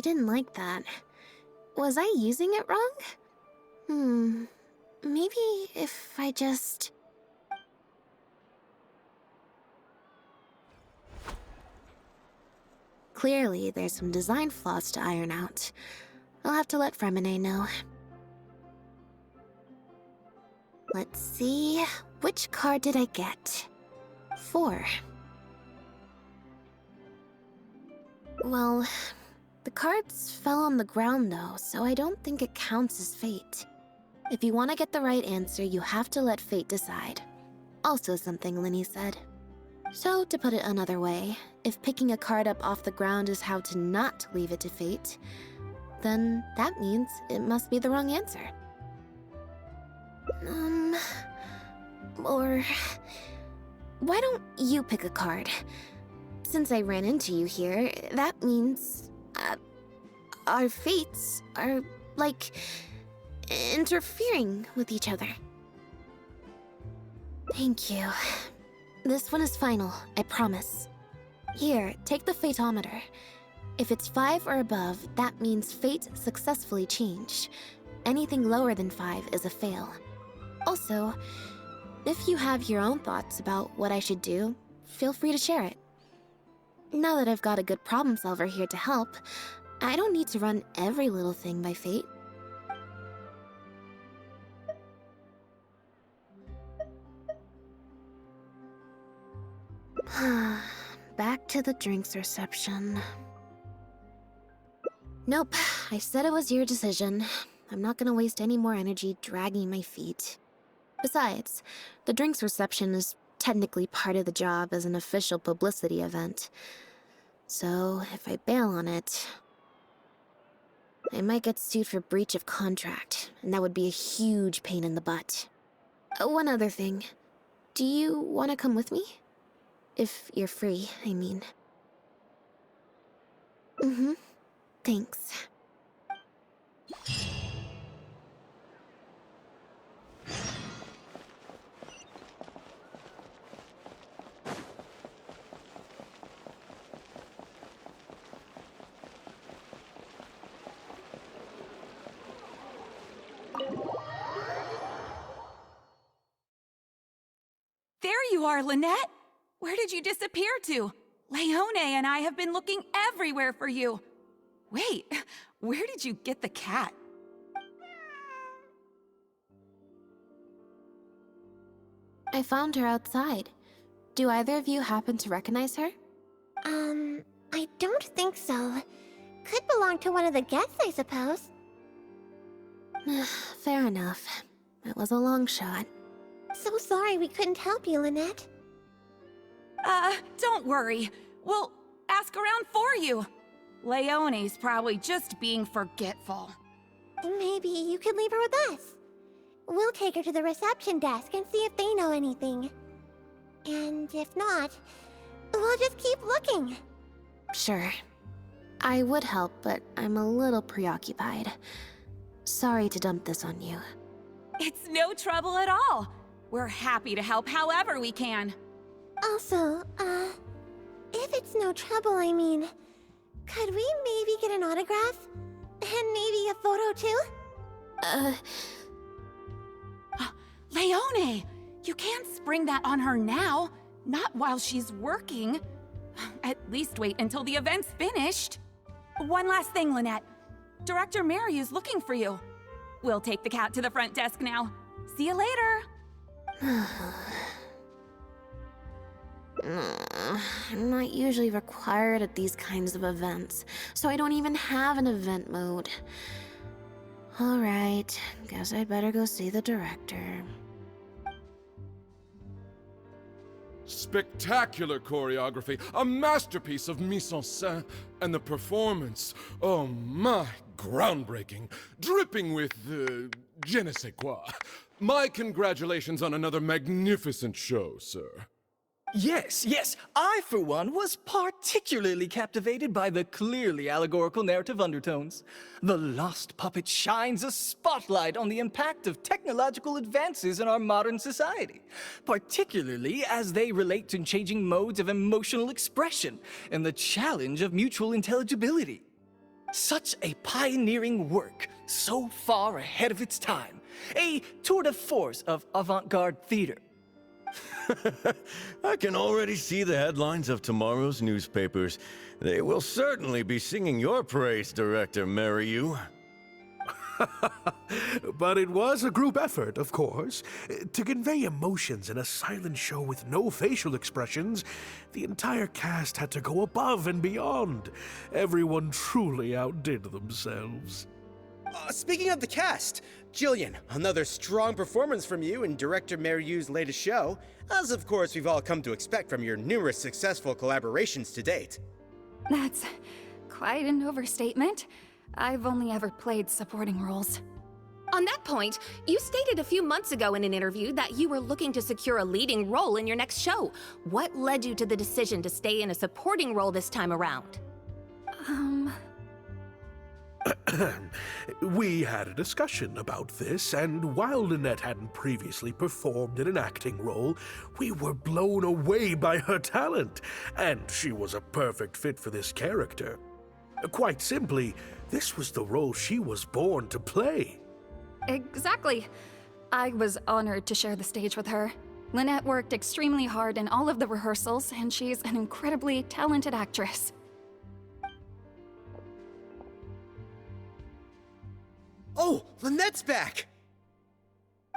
didn't like that. Was I using it wrong? Maybe if I just... Clearly, there's some design flaws to iron out. I'll have to let Fremine know. Let's see... Which card did I get? 4. Well, the cards fell on the ground though, so I don't think it counts as fate. If you want to get the right answer, you have to let fate decide. Also something Linny said. So, to put it another way, if picking a card up off the ground is how to not leave it to fate, then that means it must be the wrong answer. Or... Why don't you pick a card? Since I ran into you here, that means... our fates are, like, interfering with each other. Thank you. This one is final, I promise. Here, take the Fateometer. If it's 5 or above, that means fate successfully changed. Anything lower than 5 is a fail. Also, if you have your own thoughts about what I should do, feel free to share it. Now that I've got a good problem solver here to help, I don't need to run every little thing by fate. Back to the drinks reception. Nope, I said it was your decision. I'm not gonna waste any more energy dragging my feet. Besides, the drinks reception is technically part of the job as an official publicity event. So, if I bail on it, I might get sued for breach of contract, and that would be a huge pain in the butt. One other thing. Do you want to come with me? If you're free, I mean. Thanks. There you are, Lynette! Where did you disappear to? Leone and I have been looking everywhere for you. Wait, where did you get the cat? I found her outside. Do either of you happen to recognize her? I don't think so. Could belong to one of the guests, I suppose. Fair enough. It was a long shot. So sorry we couldn't help you, Lynette. Don't worry. We'll ask around for you. Leone's probably just being forgetful. Maybe you could leave her with us. We'll take her to the reception desk and see if they know anything. And if not, we'll just keep looking. Sure. I would help, but I'm a little preoccupied. Sorry to dump this on you. It's no trouble at all. We're happy to help however we can. Also, if it's no trouble, I mean, could we maybe get an autograph? And maybe a photo too? Leone! You can't spring that on her now. Not while she's working. At least wait until the event's finished. One last thing, Lynette. Director Mary is looking for you. We'll take the cat to the front desk now. See you later. I'm not usually required at these kinds of events, so I don't even have an event mode. Alright, guess I better go see the director. Spectacular choreography, a masterpiece of mise-en-scène, and the performance, oh my, groundbreaking, dripping with, je ne sais quoi. My congratulations on another magnificent show, sir. Yes, I, for one, was particularly captivated by the clearly allegorical narrative undertones. The Lost Puppet shines a spotlight on the impact of technological advances in our modern society, particularly as they relate to changing modes of emotional expression and the challenge of mutual intelligibility. Such a pioneering work, so far ahead of its time. A tour de force of avant-garde theater. I can already see the headlines of tomorrow's newspapers. They will certainly be singing your praise, Director Mariyu. But it was a group effort, of course. To convey emotions in a silent show with no facial expressions, the entire cast had to go above and beyond. Everyone truly outdid themselves. Speaking of the cast, Jillian, another strong performance from you in Director Mariyu's latest show, as of course we've all come to expect from your numerous successful collaborations to date. That's quite an overstatement. I've only ever played supporting roles. On that point, you stated a few months ago in an interview that you were looking to secure a leading role in your next show. What led you to the decision to stay in a supporting role this time around? We had a discussion about this, and while Lynette hadn't previously performed in an acting role, we were blown away by her talent, and she was a perfect fit for this character. Quite simply, this was the role she was born to play. Exactly. I was honored to share the stage with her. Lynette worked extremely hard in all of the rehearsals, and she's an incredibly talented actress. Oh, Lynette's back!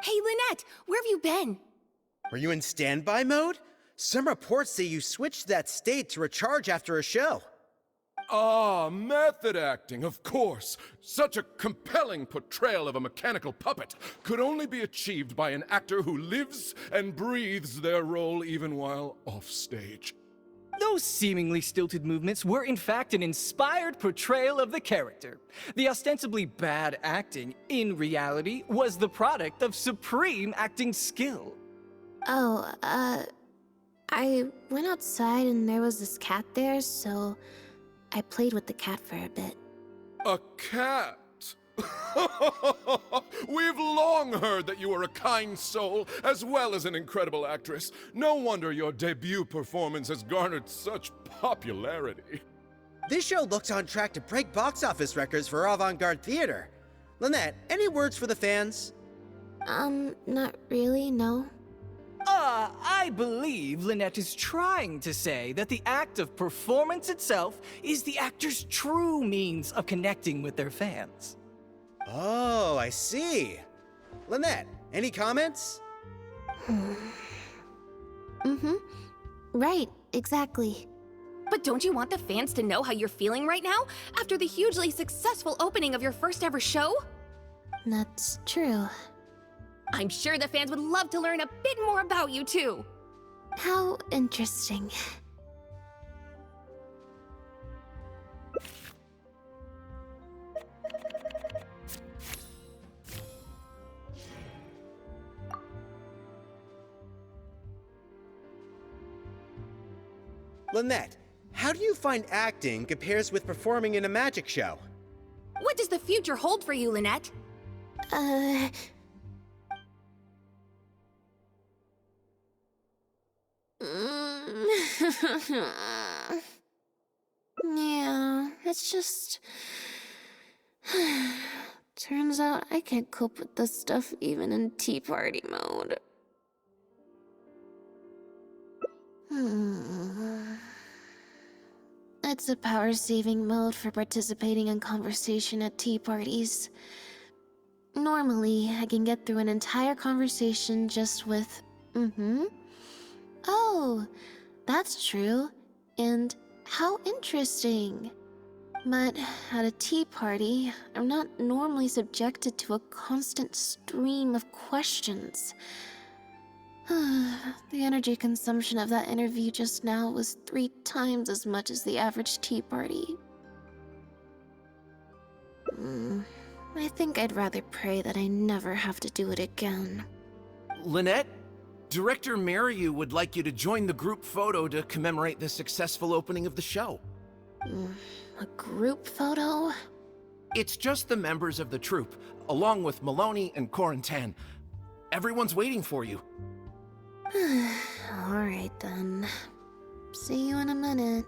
Hey, Lynette, where have you been? Were you in standby mode? Some reports say you switched that state to recharge after a show. Ah, method acting, of course. Such a compelling portrayal of a mechanical puppet could only be achieved by an actor who lives and breathes their role even while offstage. Those seemingly stilted movements were in fact an inspired portrayal of the character. The ostensibly bad acting, in reality, was the product of supreme acting skill. Oh, I went outside and there was this cat there, so I played with the cat for a bit. A cat? We've long heard that you are a kind soul, as well as an incredible actress. No wonder your debut performance has garnered such popularity. This show looks on track to break box office records for avant-garde theater. Lynette, any words for the fans? Not really, no. I believe Lynette is trying to say that the act of performance itself is the actor's true means of connecting with their fans. Oh, I see. Lynette, any comments? Right, exactly. But don't you want the fans to know how you're feeling right now, after the hugely successful opening of your first ever show? That's true. I'm sure the fans would love to learn a bit more about you, too. How interesting. Lynette, how do you find acting compares with performing in a magic show? What does the future hold for you, Lynette? Yeah, it's just... Turns out I can't cope with this stuff even in tea party mode. It's a power-saving mode for participating in conversation at tea parties. Normally, I can get through an entire conversation just with, Oh, that's true. And how interesting. But at a tea party, I'm not normally subjected to a constant stream of questions. The energy consumption of that interview just now was 3 times as much as the average tea party. I think I'd rather pray that I never have to do it again. Lynette, Director Mariyu would like you to join the group photo to commemorate the successful opening of the show. A group photo? It's just the members of the troupe, along with Maloney and Corentin. Everyone's waiting for you. Alright then. See you in a minute.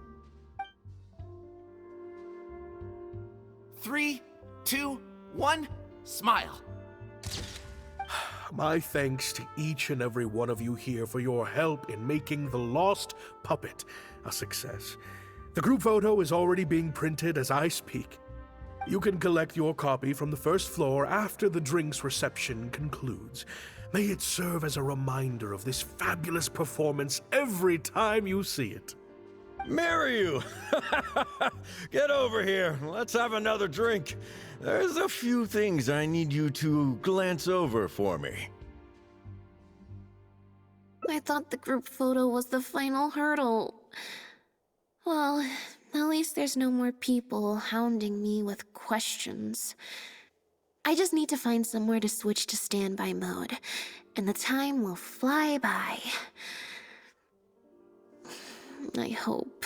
3, 2, 1, smile. My thanks to each and every one of you here for your help in making The Lost Puppet a success. The group photo is already being printed as I speak. You can collect your copy from the first floor after the drinks reception concludes. May it serve as a reminder of this fabulous performance every time you see it. Maryu! Get over here. Let's have another drink. There's a few things I need you to glance over for me. I thought the group photo was the final hurdle. Well, at least there's no more people hounding me with questions. I just need to find somewhere to switch to standby mode, and the time will fly by. I hope.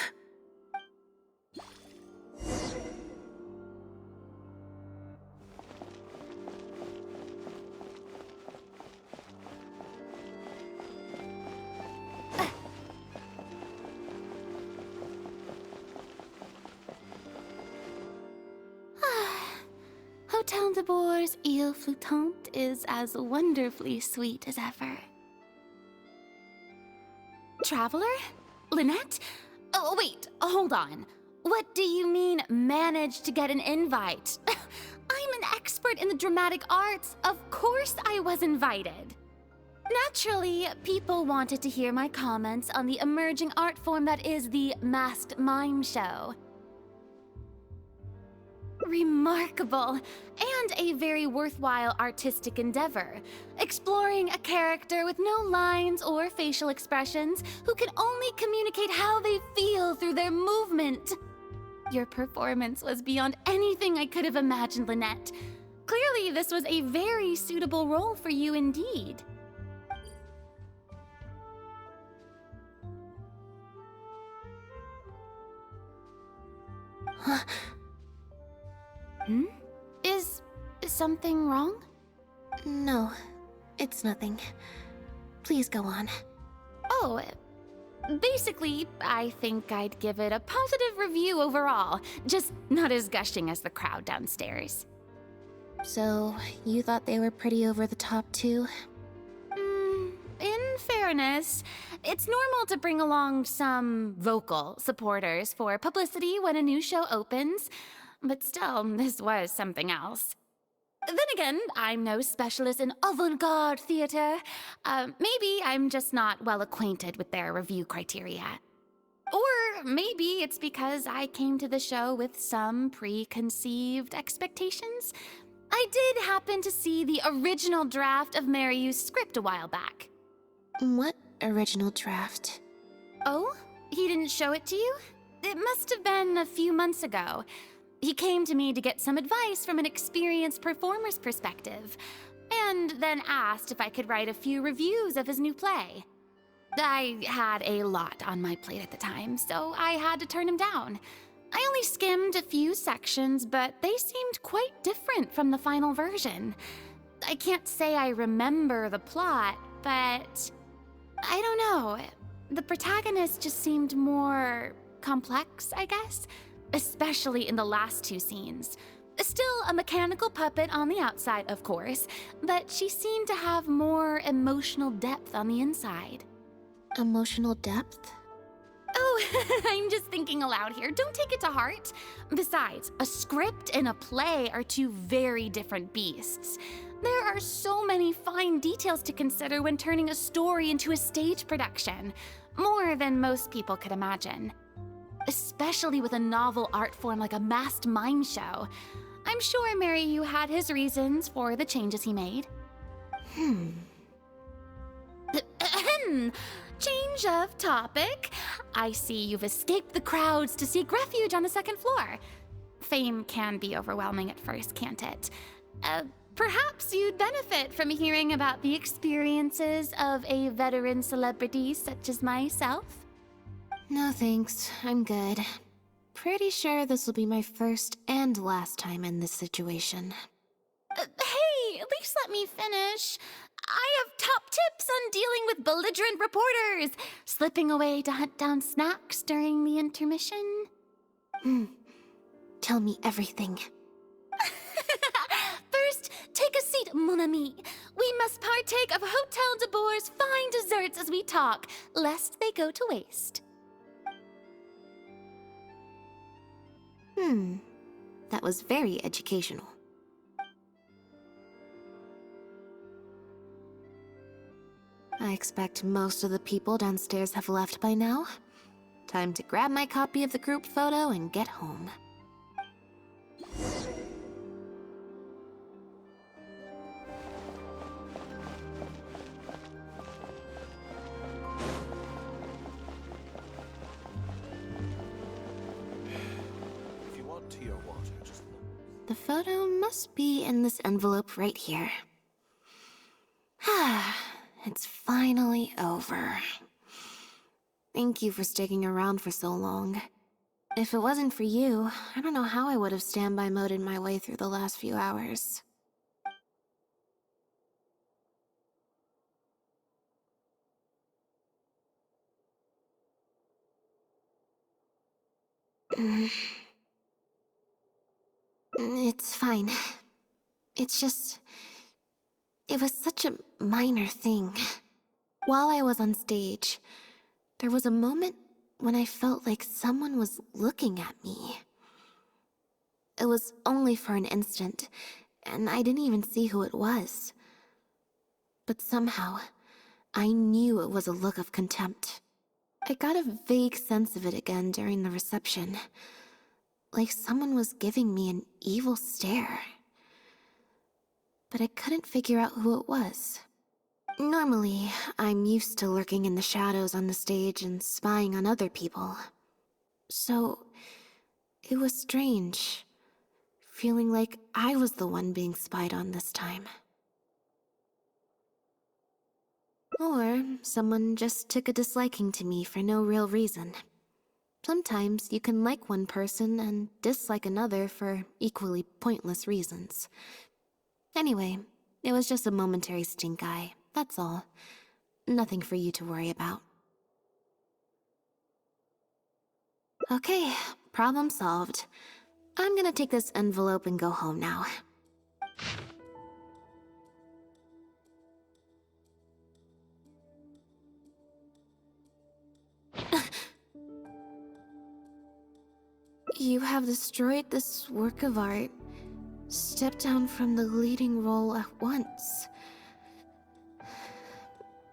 Hotel de Bour's Île Flottante is as wonderfully sweet as ever. Traveler? Lynette? Oh, wait, hold on. What do you mean, managed to get an invite? I'm an expert in the dramatic arts. Of course I was invited. Naturally, people wanted to hear my comments on the emerging art form that is the masked mime show. Remarkable, and a very worthwhile artistic endeavor, exploring a character with no lines or facial expressions who can only communicate how they feel through their movement. Your performance was beyond anything I could have imagined, Lynette. Clearly, this was a very suitable role for you indeed. Is something wrong? No, it's nothing. Please go on. Oh, basically, I think I'd give it a positive review overall, just not as gushing as the crowd downstairs. So, you thought they were pretty over the top too? In fairness, it's normal to bring along some vocal supporters for publicity when a new show opens. But still, this was something else. Then again, I'm no specialist in avant-garde theater. Maybe I'm just not well acquainted with their review criteria. Or maybe it's because I came to the show with some preconceived expectations. I did happen to see the original draft of Maryu's script a while back. What original draft? Oh? He didn't show it to you? It must have been a few months ago. He came to me to get some advice from an experienced performer's perspective, and then asked if I could write a few reviews of his new play. I had a lot on my plate at the time, so I had to turn him down. I only skimmed a few sections, but they seemed quite different from the final version. I can't say I remember the plot, but I don't know. The protagonist just seemed more complex, I guess. Especially in the last two scenes. Still a mechanical puppet on the outside, of course, but she seemed to have more emotional depth on the inside. Emotional depth? Oh, I'm just thinking aloud here. Don't take it to heart. Besides, a script and a play are two very different beasts. There are so many fine details to consider when turning a story into a stage production, more than most people could imagine. Especially with a novel art form like a masked mime show. I'm sure Maryu had his reasons for the changes he made. Change of topic. I see you've escaped the crowds to seek refuge on the second floor. Fame can be overwhelming at first, can't it? Perhaps you'd benefit from hearing about the experiences of a veteran celebrity such as myself. No thanks, I'm good. Pretty sure this will be my first and last time in this situation. Hey, at least let me finish. I have top tips on dealing with belligerent reporters, slipping away to hunt down snacks during the intermission. Tell me everything. mon ami. We must partake of Hotel de Boer's fine desserts as we talk, lest they go to waste. That was very educational. I expect most of the people downstairs have left by now. Time to grab my copy of the group photo and get home. If you want tea or water, just... The photo must be in this envelope right here. It's finally over. Thank you for sticking around for so long. If it wasn't for you, I don't know how I would have standby moded my way through the last few hours. It's fine. It's just... It was such a minor thing. While I was on stage, there was a moment when I felt like someone was looking at me. It was only for an instant, and I didn't even see who it was. But somehow, I knew it was a look of contempt. I got a vague sense of it again during the reception. Like someone was giving me an evil stare. But I couldn't figure out who it was. Normally, I'm used to lurking in the shadows on the stage and spying on other people. So, it was strange, feeling like I was the one being spied on this time. Or someone just took a disliking to me for no real reason. Sometimes you can like one person and dislike another for equally pointless reasons. Anyway, it was just a momentary stink eye, that's all. Nothing for you to worry about. Okay, problem solved. I'm gonna take this envelope and go home now. You have destroyed this work of art. Step down from the leading role at once.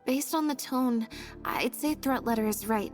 Based on the tone, I'd say threat letter is right.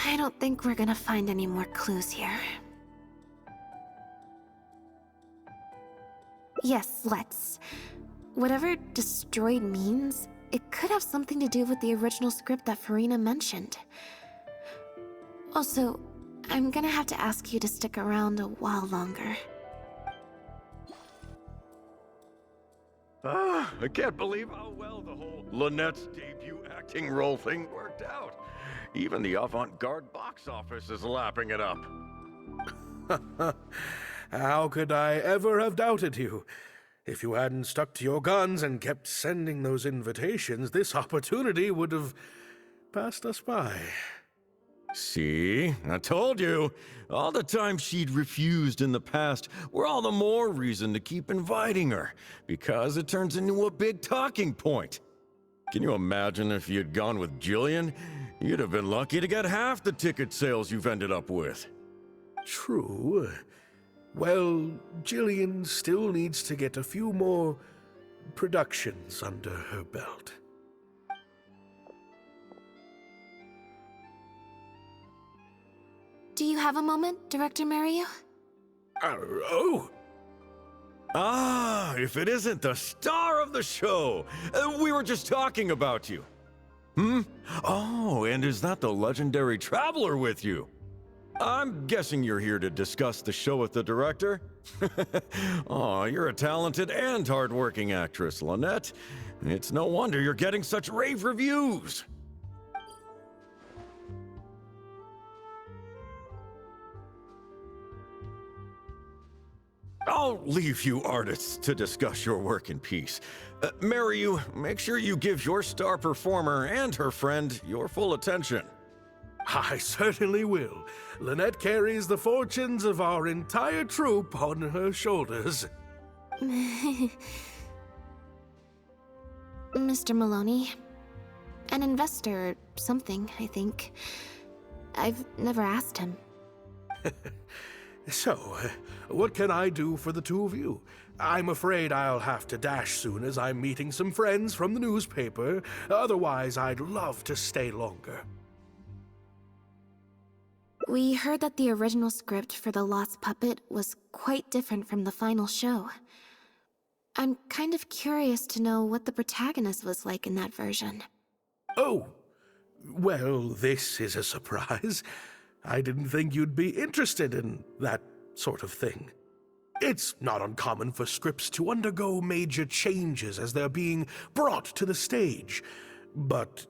I don't think we're gonna find any more clues here. Yes, let's. Whatever destroyed means, it could have something to do with the original script that Farina mentioned. Also, I'm gonna have to ask you to stick around a while longer. I can't believe how well the whole Lynette's debut acting role thing worked out. Even the avant-garde box office is lapping it up. How could I ever have doubted you? If you hadn't stuck to your guns and kept sending those invitations, this opportunity would have passed us by. See? I told you. All the times she'd refused in the past were all the more reason to keep inviting her, because it turns into a big talking point. Can you imagine if you'd gone with Jillian? You'd have been lucky to get half the ticket sales you've ended up with. True. Well, Jillian still needs to get a few more productions under her belt. Do you have a moment, Director Mario? Oh, Ah, if it isn't the star of the show! We were just talking about you. Hmm? Oh, and is that the legendary traveler with you? I'm guessing you're here to discuss the show with the director? Oh, you're a talented and hardworking actress, Lynette. It's no wonder you're getting such rave reviews. I'll leave you artists to discuss your work in peace. Mariu, make sure you give your star performer and her friend your full attention. I certainly will. Lynette carries the fortunes of our entire troupe on her shoulders. Mr. Maloney. An investor or something, I think. I've never asked him. So, what can I do for the two of you? I'm afraid I'll have to dash soon as I'm meeting some friends from the newspaper. Otherwise, I'd love to stay longer. We heard that the original script for The Lost Puppet was quite different from the final show. I'm kind of curious to know what the protagonist was like in that version. Oh, well, this is a surprise. I didn't think you'd be interested in that sort of thing. It's not uncommon for scripts to undergo major changes as they're being brought to the stage. But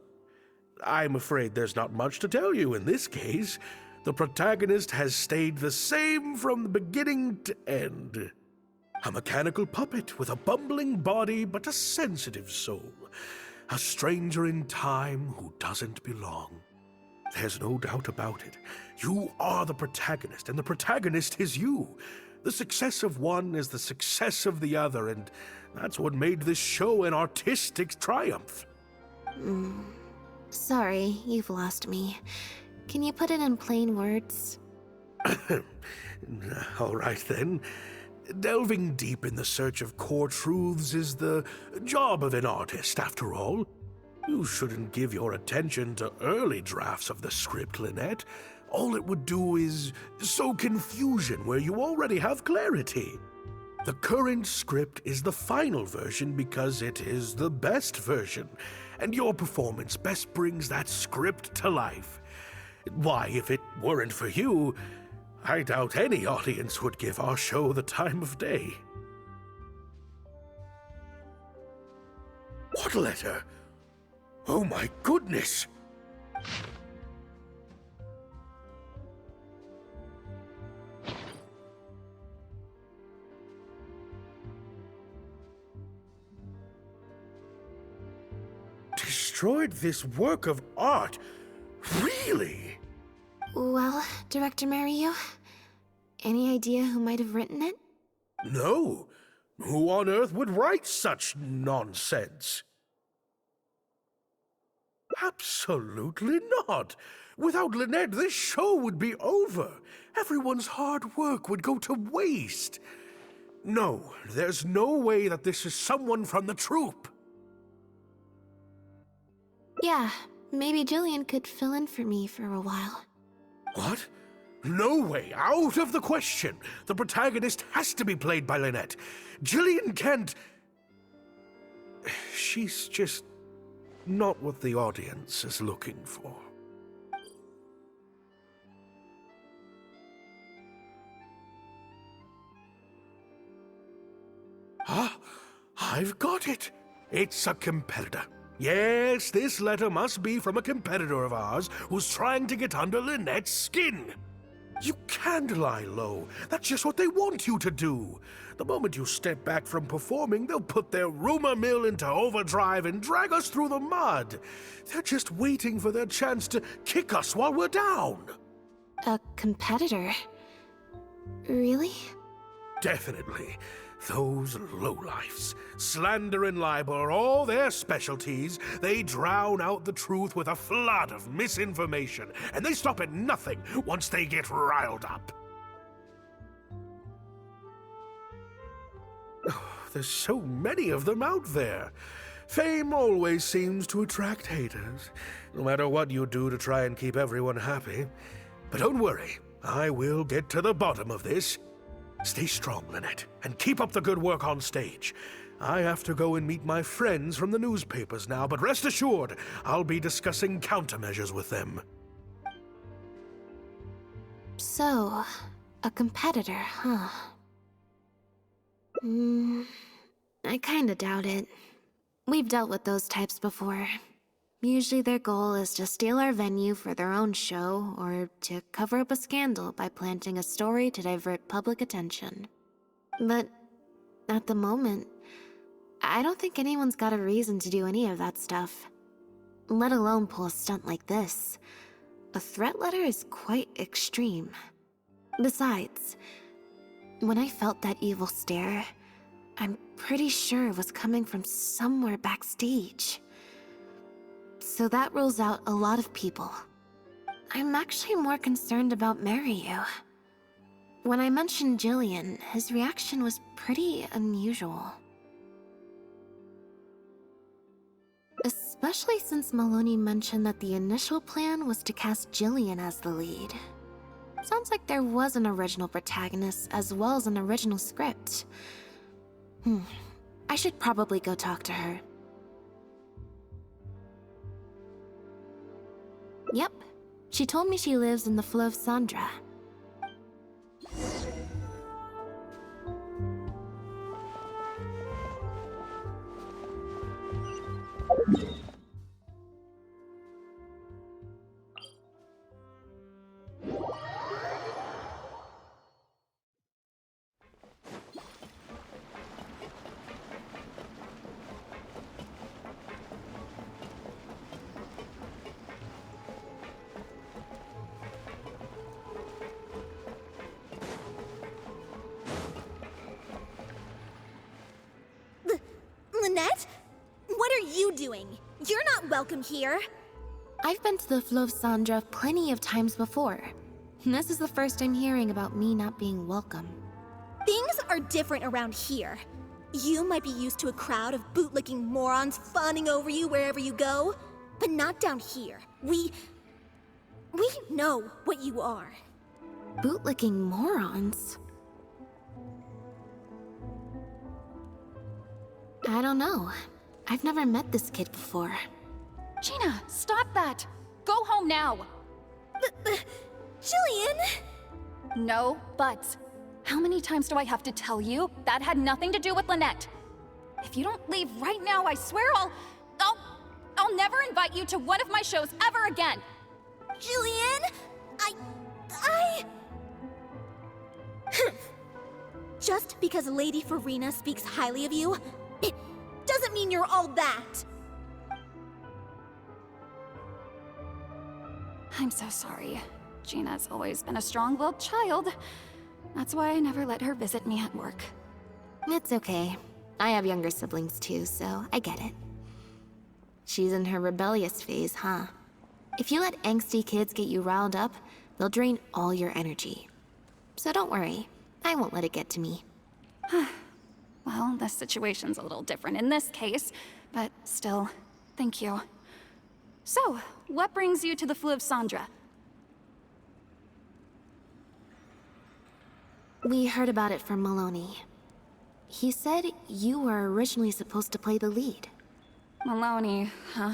I'm afraid there's not much to tell you in this case. The protagonist has stayed the same from the beginning to end. A mechanical puppet with a bumbling body but a sensitive soul. A stranger in time who doesn't belong. There's no doubt about it. You are the protagonist, and the protagonist is you. The success of one is the success of the other, and that's what made this show an artistic triumph. Sorry, you've lost me. Can you put it in plain words? All right, then. Delving deep in the search of core truths is the job of an artist, after all. You shouldn't give your attention to early drafts of the script, Lynette. All it would do is sow confusion where you already have clarity. The current script is the final version because it is the best version, and your performance best brings that script to life. Why, if it weren't for you, I doubt any audience would give our show the time of day. What letter? Oh my goodness! Destroyed this work of art? Really? Well, Director Mariu, any idea who might have written it? No. Who on earth would write such nonsense? Absolutely not. Without Lynette, this show would be over. Everyone's hard work would go to waste. No, there's no way that this is someone from the troupe. Yeah, maybe Jillian could fill in for me for a while. What? No way, out of the question. The protagonist has to be played by Lynette. Jillian can't... She's just not what the audience is looking for. Ah, I've got it. It's a competitor. Yes, this letter must be from a competitor of ours who's trying to get under Lynette's skin. You can't lie low. That's just what they want you to do. The moment you step back from performing, they'll put their rumor mill into overdrive and drag us through the mud. They're just waiting for their chance to kick us while we're down. A competitor? Really? Definitely. Those lowlifes. Slander and libel are all their specialties. They drown out the truth with a flood of misinformation, and they stop at nothing once they get riled up. Oh, there's so many of them out there. Fame always seems to attract haters, no matter what you do to try and keep everyone happy. But don't worry, I will get to the bottom of this. Stay strong, Lynette, and keep up the good work on stage. I have to go and meet my friends from the newspapers now, but rest assured, I'll be discussing countermeasures with them. So, a competitor, huh? I kinda doubt it. We've dealt with those types before. Usually their goal is to steal our venue for their own show, or to cover up a scandal by planting a story to divert public attention. But at the moment, I don't think anyone's got a reason to do any of that stuff. Let alone pull a stunt like this. A threat letter is quite extreme. Besides, when I felt that evil stare, I'm pretty sure it was coming from somewhere backstage. So that rules out a lot of people. I'm actually more concerned about Mariyu. When I mentioned Jillian, his reaction was pretty unusual. Especially since Maloney mentioned that the initial plan was to cast Jillian as the lead. Sounds like there was an original protagonist as well as an original script. I should probably go talk to her. Yep, she told me she lives in the Fleuve Sandra. Lynette? What are you doing? You're not welcome here. I've been to the Fleuve Sandra plenty of times before. This is the first I'm hearing about me not being welcome. Things are different around here. You might be used to a crowd of bootlicking morons fawning over you wherever you go, but not down here. We know what you are. Bootlicking morons? I don't know. I've never met this kid before. Gina, stop that! Go home now! Jillian! No buts. How many times do I have to tell you? That had nothing to do with Lynette. If you don't leave right now, I swear I'll never invite you to one of my shows ever again! Jillian! Just because Lady Farina speaks highly of you, it doesn't mean you're all that! I'm so sorry. Gina's always been a strong-willed child. That's why I never let her visit me at work. It's okay. I have younger siblings too, so I get it. She's in her rebellious phase, huh? If you let angsty kids get you riled up, they'll drain all your energy. So don't worry, I won't let it get to me. Well, this situation's a little different in this case, but still, thank you. So, what brings you to the Fleuve Sandra? We heard about it from Maloney. He said you were originally supposed to play the lead. Maloney, huh?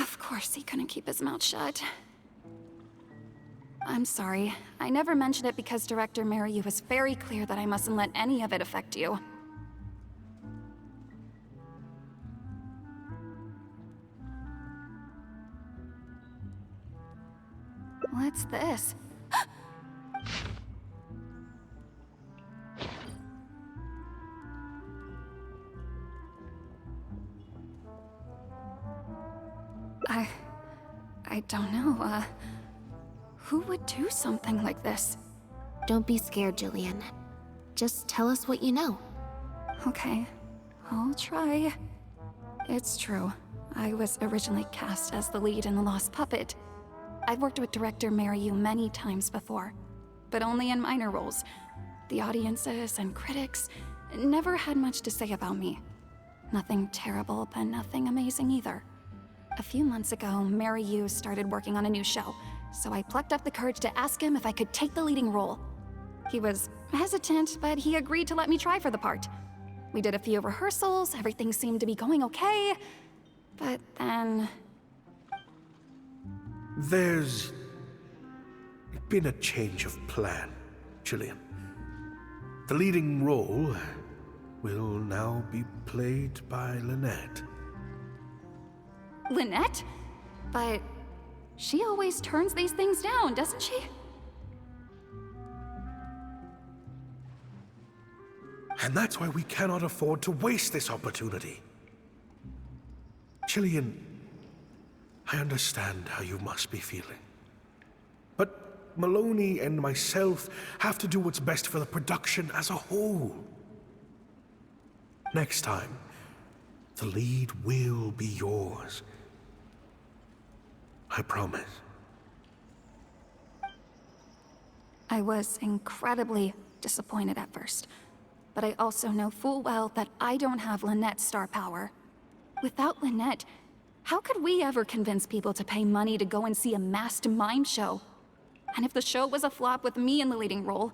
Of course he couldn't keep his mouth shut. I'm sorry. I never mentioned it because Director Mariyu was very clear that I mustn't let any of it affect you. What's this? I don't know, who would do something like this? Don't be scared, Jillian. Just tell us what you know. Okay, I'll try. It's true. I was originally cast as the lead in The Lost Puppet. I've worked with director Mariyu many times before, but only in minor roles. The audiences and critics never had much to say about me. Nothing terrible, but nothing amazing either. A few months ago, Mariyu started working on a new show, so I plucked up the courage to ask him if I could take the leading role. He was hesitant, but he agreed to let me try for the part. We did a few rehearsals, everything seemed to be going okay, but then... There's been a change of plan, Jillian. The leading role will now be played by Lynette. Lynette? But she always turns these things down, doesn't she? And that's why we cannot afford to waste this opportunity. Jillian, I understand how you must be feeling. But Maloney and myself have to do what's best for the production as a whole. Next time, the lead will be yours. I promise. I was incredibly disappointed at first, but I also know full well that I don't have Lynette's star power. Without Lynette, how could we ever convince people to pay money to go and see a masked mime show? And if the show was a flop with me in the leading role,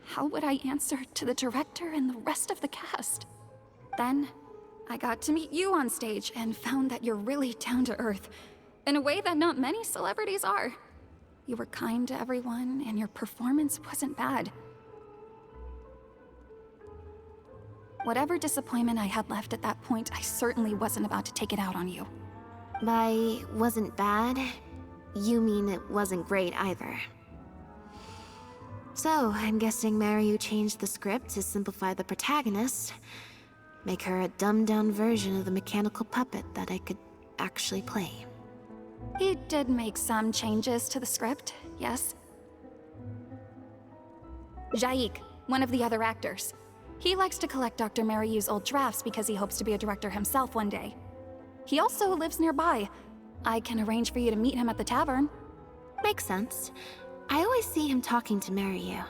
how would I answer to the director and the rest of the cast? Then, I got to meet you on stage and found that you're really down to earth, in a way that not many celebrities are. You were kind to everyone, and your performance wasn't bad. Whatever disappointment I had left at that point, I certainly wasn't about to take it out on you. By wasn't bad, you mean it wasn't great either. So, I'm guessing Mariu changed the script to simplify the protagonist, make her a dumbed-down version of the mechanical puppet that I could actually play. He did make some changes to the script, yes. Jaik, one of the other actors. He likes to collect Dr. Mariu's old drafts because he hopes to be a director himself one day. He also lives nearby. I can arrange for you to meet him at the tavern. Makes sense. I always see him talking to Mariu.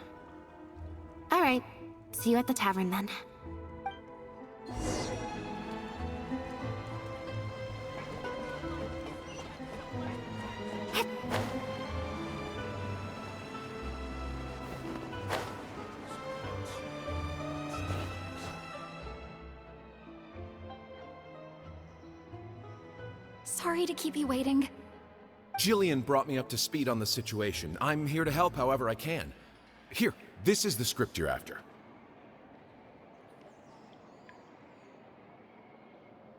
Alright, see you at the tavern then. Sorry to keep you waiting. Jillian brought me up to speed on the situation. I'm here to help however I can. Here, this is the script you're after.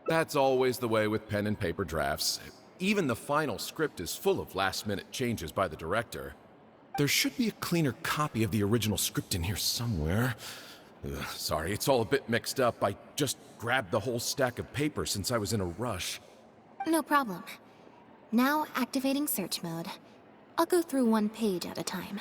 That's always the way with pen and paper drafts. Even the final script is full of last-minute changes by the director. There should be a cleaner copy of the original script in here somewhere. Sorry, it's all a bit mixed up. I just grabbed the whole stack of paper since I was in a rush. No problem. Now activating search mode. I'll go through one page at a time.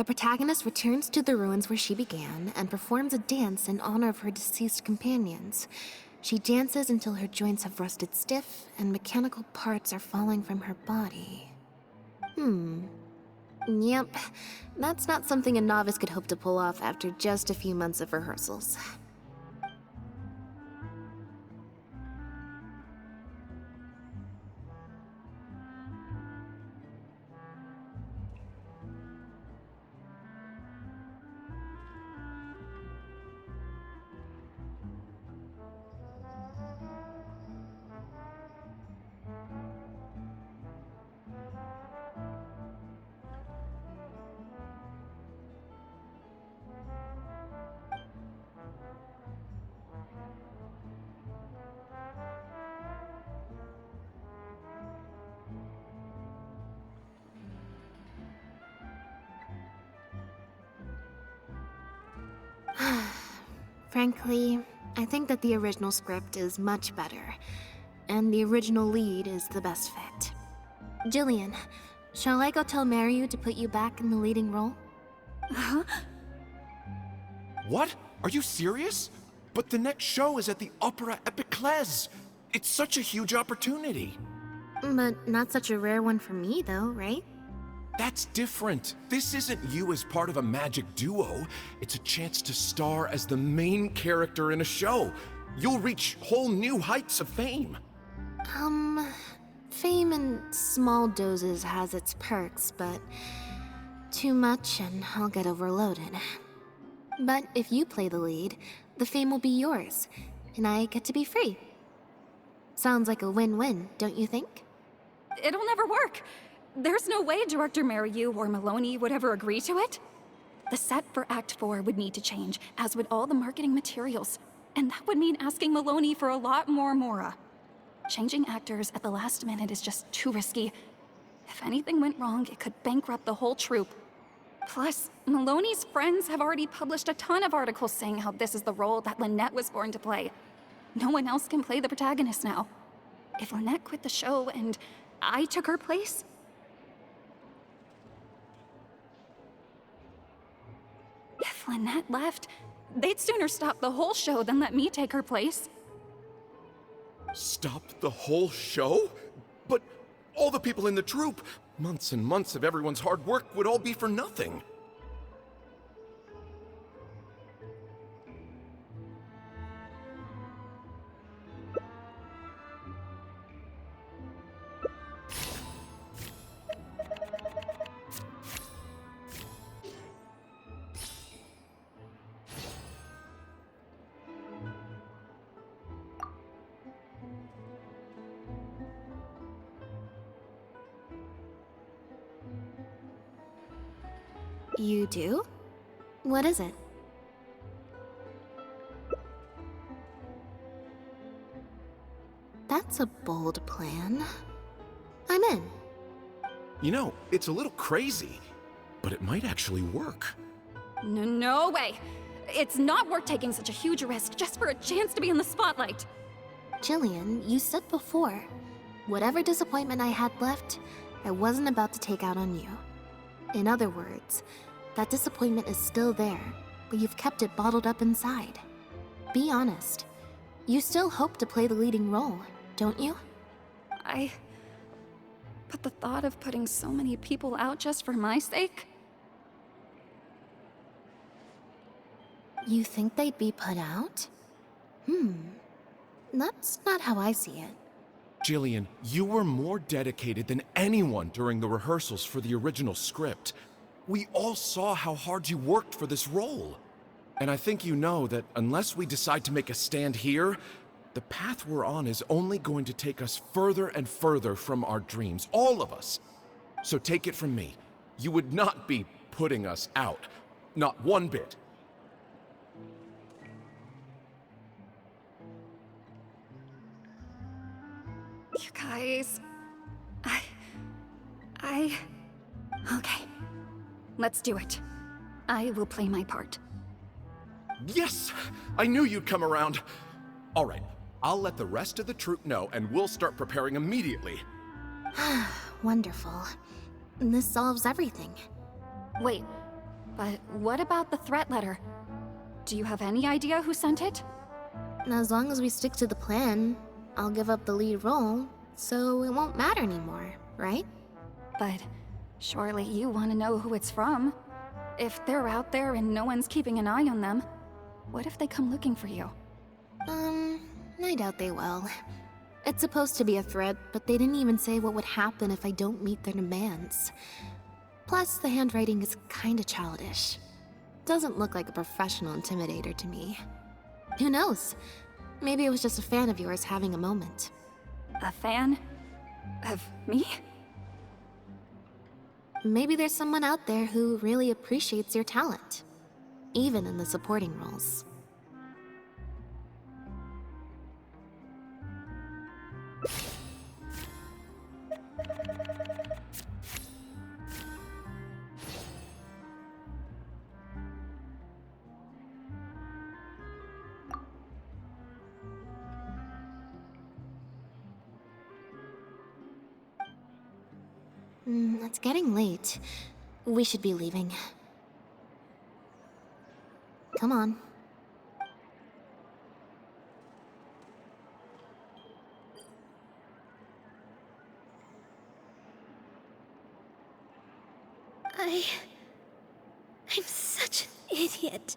The protagonist returns to the ruins where she began and performs a dance in honor of her deceased companions. She dances until her joints have rusted stiff and mechanical parts are falling from her body. Yep, that's not something a novice could hope to pull off after just a few months of rehearsals. Frankly, I think that the original script is much better, and the original lead is the best fit. Jillian, shall I go tell Mariu to put you back in the leading role? What? Are you serious? But the next show is at the Opera Epiclese. It's such a huge opportunity. But not such a rare one for me, though, right? That's different. This isn't you as part of a magic duo. It's a chance to star as the main character in a show. You'll reach whole new heights of fame. Fame in small doses has its perks, but too much and I'll get overloaded. But if you play the lead, the fame will be yours, and I get to be free. Sounds like a win-win, don't you think? It'll never work. There's no way Director Mariu or Maloney would ever agree to it. The set for Act 4 would need to change, as would all the marketing materials. And that would mean asking Maloney for a lot more Mora. Changing actors at the last minute is just too risky. If anything went wrong, it could bankrupt the whole troupe. Plus, Maloney's friends have already published a ton of articles saying how this is the role that Lynette was born to play. No one else can play the protagonist now. If Lynette quit the show and I took her place, if Lynette left, they'd sooner stop the whole show than let me take her place. Stop the whole show? But all the people in the troupe, months and months of everyone's hard work would all be for nothing. You do? What is it? That's a bold plan. I'm in. You know, it's a little crazy, but it might actually work. No way. It's not worth taking such a huge risk just for a chance to be in the spotlight. Jillian, you said before, whatever disappointment I had left, I wasn't about to take out on you. In other words, that disappointment is still there, but you've kept it bottled up inside. Be honest. You still hope to play the leading role, don't you? But the thought of putting so many people out just for my sake? You think they'd be put out? That's not how I see it. Jillian, you were more dedicated than anyone during the rehearsals for the original script. We all saw how hard you worked for this role. And I think you know that unless we decide to make a stand here, the path we're on is only going to take us further and further from our dreams, all of us. So take it from me, you would not be putting us out. Not one bit. You guys... Okay. Let's do it. I will play my part. Yes! I knew you'd come around. All right, I'll let the rest of the troupe know and we'll start preparing immediately. Wonderful. This solves everything. Wait, But what about the threat letter? Do you have any idea who sent it? As long as we stick to the plan, I'll give up the lead role, so it won't matter anymore, right? But surely you want to know who it's from. If they're out there and no one's keeping an eye on them, what if they come looking for you? I doubt they will. It's supposed to be a threat, but they didn't even say what would happen if I don't meet their demands. Plus, the handwriting is kinda childish. Doesn't look like a professional intimidator to me. Who knows? Maybe it was just a fan of yours having a moment. A fan? Of me? Maybe there's someone out there who really appreciates your talent, even in the supporting roles. It's getting late. We should be leaving. Come on. I'm such an idiot.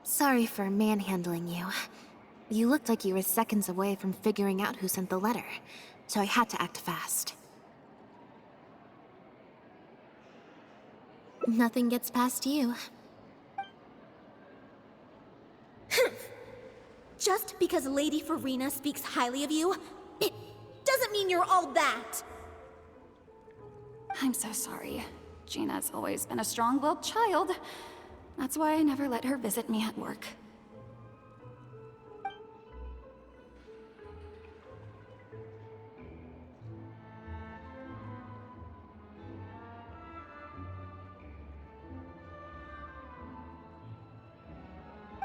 Sorry for manhandling you. You looked like you were seconds away from figuring out who sent the letter, so I had to act fast. Nothing gets past you. Just because Lady Farina speaks highly of you, it doesn't mean you're all that. I'm so sorry. Gina's always been a strong-willed child. That's why I never let her visit me at work.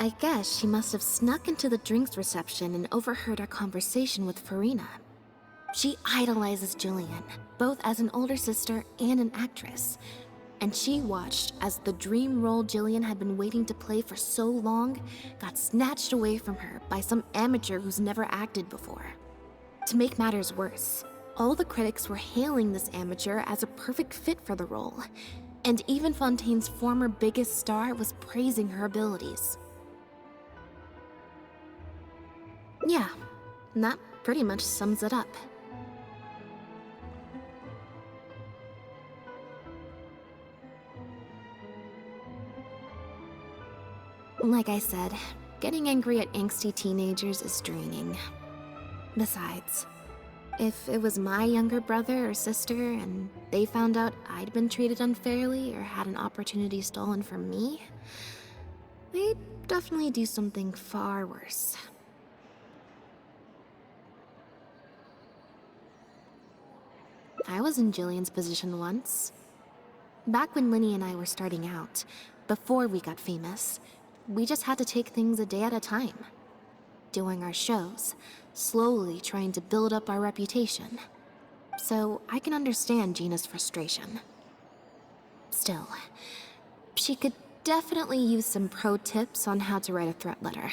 I guess she must have snuck into the drinks reception and overheard our conversation with Farina. She idolizes Jillian, both as an older sister and an actress. And she watched as the dream role Jillian had been waiting to play for so long got snatched away from her by some amateur who's never acted before. To make matters worse, all the critics were hailing this amateur as a perfect fit for the role, and even Fontaine's former biggest star was praising her abilities. Yeah, that pretty much sums it up. Like I said, getting angry at angsty teenagers is draining. Besides, if it was my younger brother or sister and they found out I'd been treated unfairly or had an opportunity stolen from me, they'd definitely do something far worse. I was in Jillian's position once. Back when Linny and I were starting out, before we got famous, we just had to take things a day at a time. Doing our shows, slowly trying to build up our reputation. So I can understand Gina's frustration. Still, she could definitely use some pro tips on how to write a threat letter.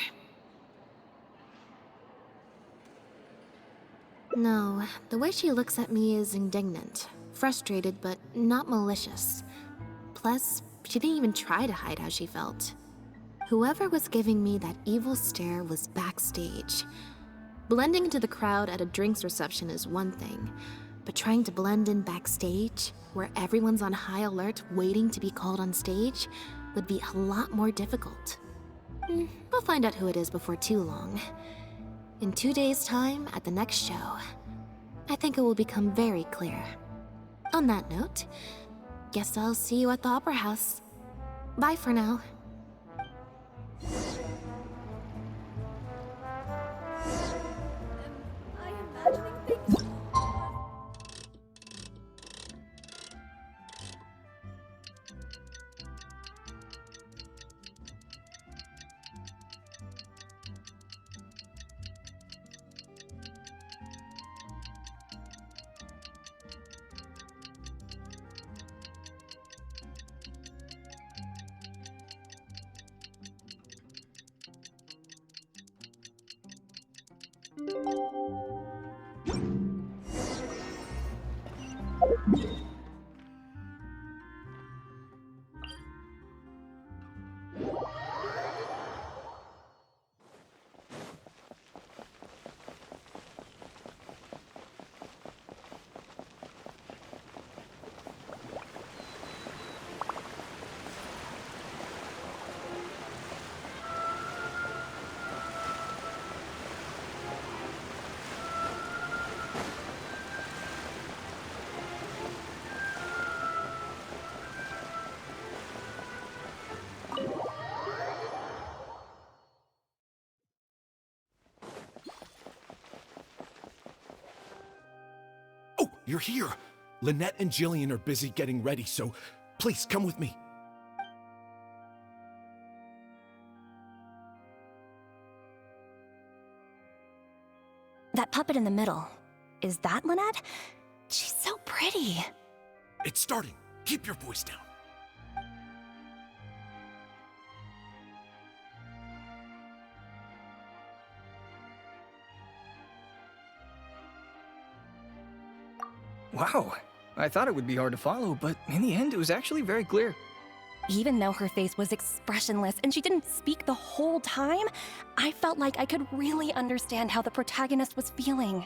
No, the way she looks at me is indignant, frustrated, but not malicious. Plus, she didn't even try to hide how she felt. Whoever was giving me that evil stare was backstage. Blending into the crowd at a drinks reception is one thing, but trying to blend in backstage, where everyone's on high alert waiting to be called on stage, would be a lot more difficult. We'll find out who it is before too long. In 2 days' time, at the next show, I think it will become very clear. On that note, guess I'll see you at the Opera House. Bye for now. I imagining things. you're here. Lynette and Jillian are busy getting ready, so please come with me. That puppet in the middle, is that Lynette? She's so pretty. It's starting. Keep your voice down. Wow, I thought it would be hard to follow, but in the end, it was actually very clear. Even though her face was expressionless and she didn't speak the whole time, I felt like I could really understand how the protagonist was feeling.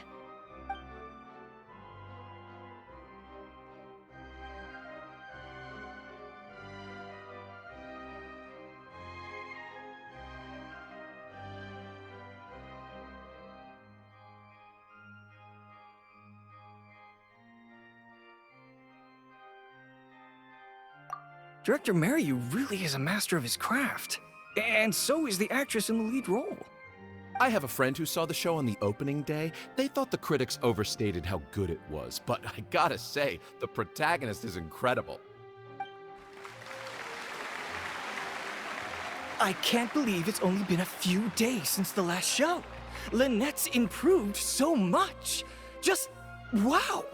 Director Mariu really is a master of his craft. And so is the actress in the lead role. I have a friend who saw the show on the opening day. They thought the critics overstated how good it was, but I gotta say, the protagonist is incredible. I can't believe it's only been a few days since the last show. Lynette's improved so much. Just wow!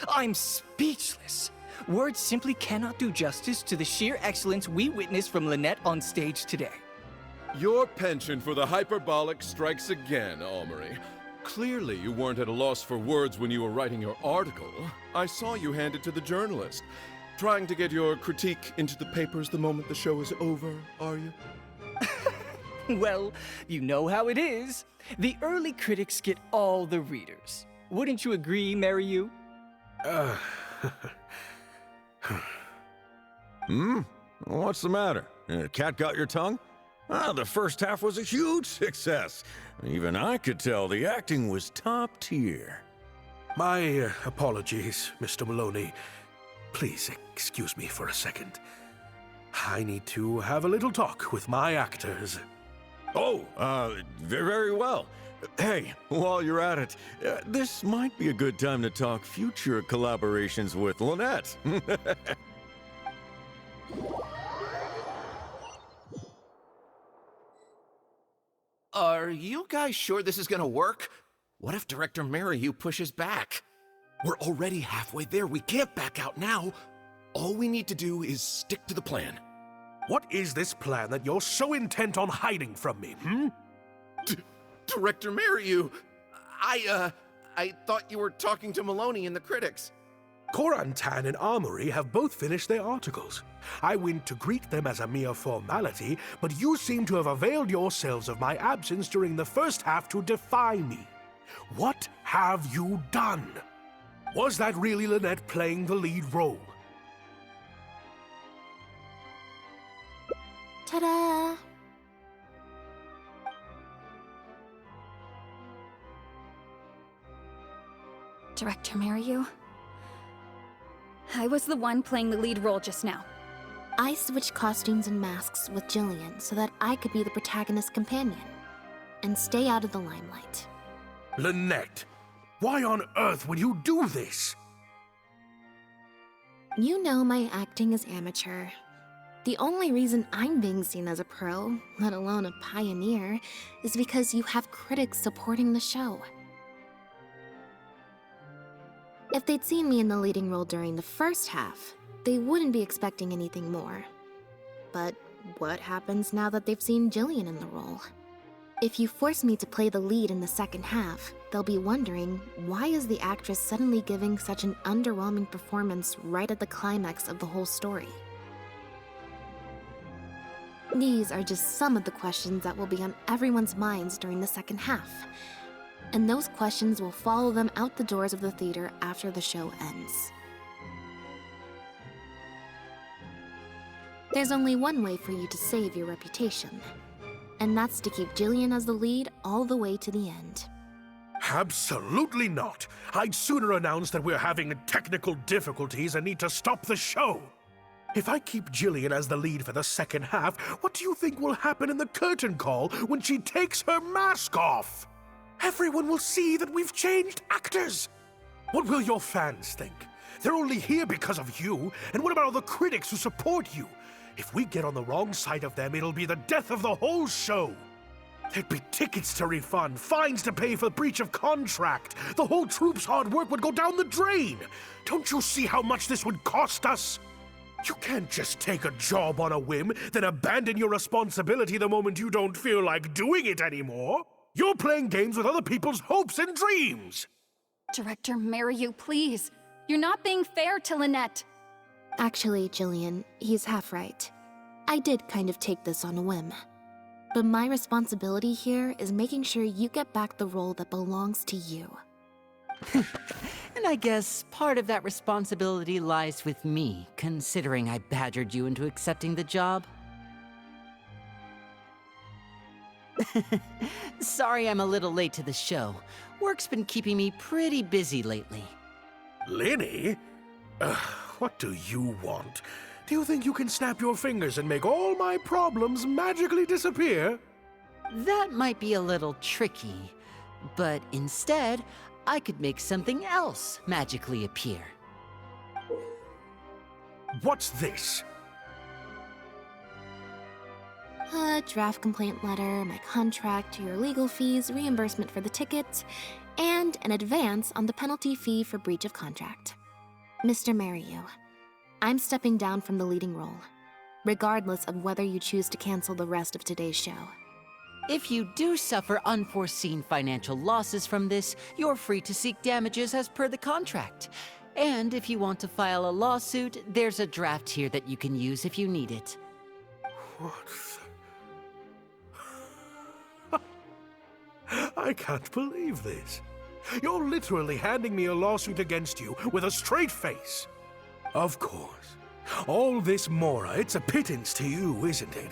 I'm speechless. Words simply cannot do justice to the sheer excellence we witnessed from Lynette on stage today. Your penchant for the hyperbolic strikes again, Almery. Clearly you weren't at a loss for words when you were writing your article. I saw you hand it to the journalist. Trying to get your critique into the papers the moment the show is over, are you? Well, you know how it is. The early critics get all the readers. Wouldn't you agree, Mariu? What's the matter? Cat got your tongue? The first half was a huge success. Even I could tell the acting was top tier. My apologies, Mr. Maloney. Please excuse me for a second. I need to have a little talk with my actors. Oh, very well. Hey, while you're at it, this might be a good time to talk future collaborations with Lynette. Are you guys sure this is gonna work? What if Director Mariu pushes back? We're already halfway there. We can't back out now. All we need to do is stick to the plan. What is this plan that you're so intent on hiding from me, Director Mariu, I thought you were talking to Maloney and the critics. Korantan and Armory have both finished their articles. I went to greet them as a mere formality, but you seem to have availed yourselves of my absence during the first half to defy me. What have you done? Was that really Lynette playing the lead role? Ta-da! Director Mariu? I was the one playing the lead role just now. I switched costumes and masks with Jillian so that I could be the protagonist's companion and stay out of the limelight. Lynette, why on earth would you do this? You know my acting is amateur. The only reason I'm being seen as a pro, let alone a pioneer, is because you have critics supporting the show. If they'd seen me in the leading role during the first half, they wouldn't be expecting anything more. But what happens now that they've seen Jillian in the role? If you force me to play the lead in the second half, they'll be wondering, why is the actress suddenly giving such an underwhelming performance right at the climax of the whole story? These are just some of the questions that will be on everyone's minds during the second half. And those questions will follow them out the doors of the theater after the show ends. There's only one way for you to save your reputation, and that's to keep Jillian as the lead all the way to the end. Absolutely not. I'd sooner announce that we're having technical difficulties and need to stop the show. If I keep Jillian as the lead for the second half, what do you think will happen in the curtain call when she takes her mask off? Everyone will see that we've changed actors. What will your fans think? They're only here because of you, and what about all the critics who support you? If we get on the wrong side of them, it'll be the death of the whole show. There'd be tickets to refund, fines to pay for breach of contract. The whole troupe's hard work would go down the drain. Don't you see how much this would cost us? You can't just take a job on a whim, then abandon your responsibility the moment you don't feel like doing it anymore. You're playing games with other people's hopes and dreams. Director Mariu, please. You're not being fair to Lynette. Actually, Jillian, he's half right. I did kind of take this on a whim. But my responsibility here is making sure you get back the role that belongs to you. And I guess part of that responsibility lies with me, considering I badgered you into accepting the job. Sorry I'm a little late to the show. Work's been keeping me pretty busy lately. Lenny? What do you want? Do you think you can snap your fingers and make all my problems magically disappear? That might be a little tricky, but instead, I could make something else magically appear. What's this? A draft complaint letter, my contract, your legal fees, reimbursement for the ticket, and an advance on the penalty fee for breach of contract. Mr. Mariu, I'm stepping down from the leading role, regardless of whether you choose to cancel the rest of today's show. If you do suffer unforeseen financial losses from this, you're free to seek damages as per the contract. And if you want to file a lawsuit, there's a draft here that you can use if you need it. What the... I can't believe this. You're literally handing me a lawsuit against you with a straight face. Of course. All this Mora, it's a pittance to you, isn't it?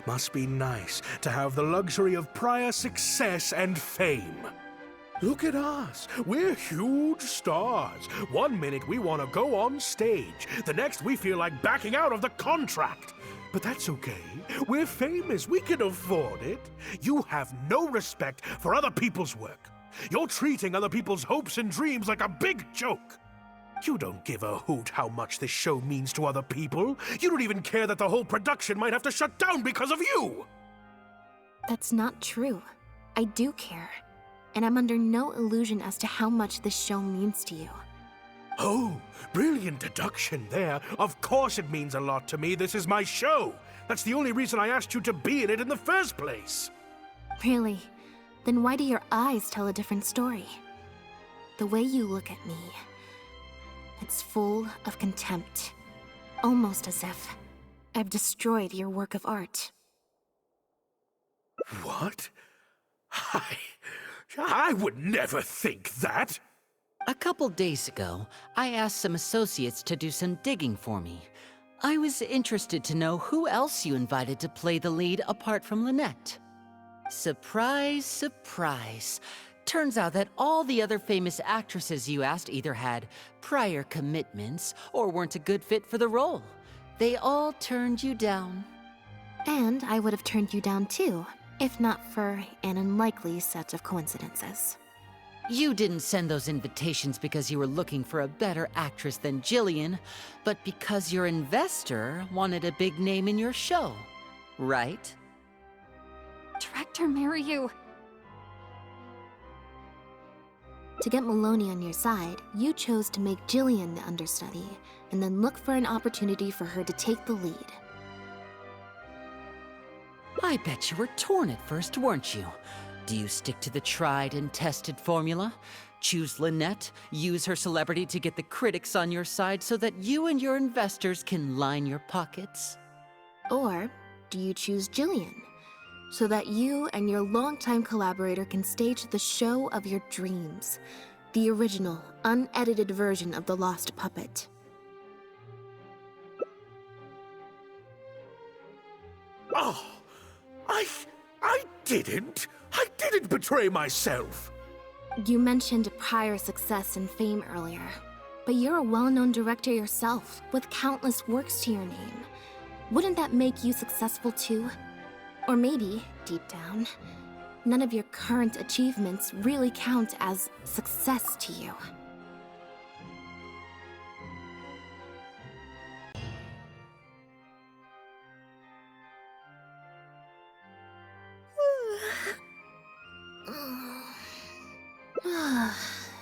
Must be nice to have the luxury of prior success and fame. Look at us. We're huge stars. One minute we want to go on stage. The next we feel like backing out of the contract. But that's okay. We're famous. We can afford it. You have no respect for other people's work. You're treating other people's hopes and dreams like a big joke. You don't give a hoot how much this show means to other people. You don't even care that the whole production might have to shut down because of you. That's not true. I do care. And I'm under no illusion as to how much this show means to you. Oh, brilliant deduction there. Of course it means a lot to me. This is my show. That's the only reason I asked you to be in it in the first place. Really? Then why do your eyes tell a different story? The way you look at me, it's full of contempt. Almost as if I've destroyed your work of art. What? I would never think that. A couple days ago, I asked some associates to do some digging for me. I was interested to know who else you invited to play the lead apart from Lynette. Surprise, surprise. Turns out that all the other famous actresses you asked either had prior commitments or weren't a good fit for the role. They all turned you down. And I would have turned you down too, if not for an unlikely set of coincidences. You didn't send those invitations because you were looking for a better actress than Jillian, but because your investor wanted a big name in your show, right? Director Mariu. To get Maloney on your side, you chose to make Jillian the understudy, and then look for an opportunity for her to take the lead. I bet you were torn at first, weren't you? Do you stick to the tried and tested formula? Choose Lynette, use her celebrity to get the critics on your side so that you and your investors can line your pockets? Or do you choose Jillian, so that you and your longtime collaborator can stage the show of your dreams, the original, unedited version of The Lost Puppet? Oh, I didn't. I didn't betray myself. You mentioned prior success and fame earlier, but you're a well-known director yourself, with countless works to your name. Wouldn't that make you successful too? Or maybe, deep down, none of your current achievements really count as success to you.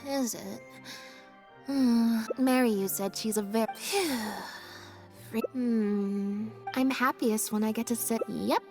Is it? Mary, you said she's a very... I'm happiest when I get to sit... Yep.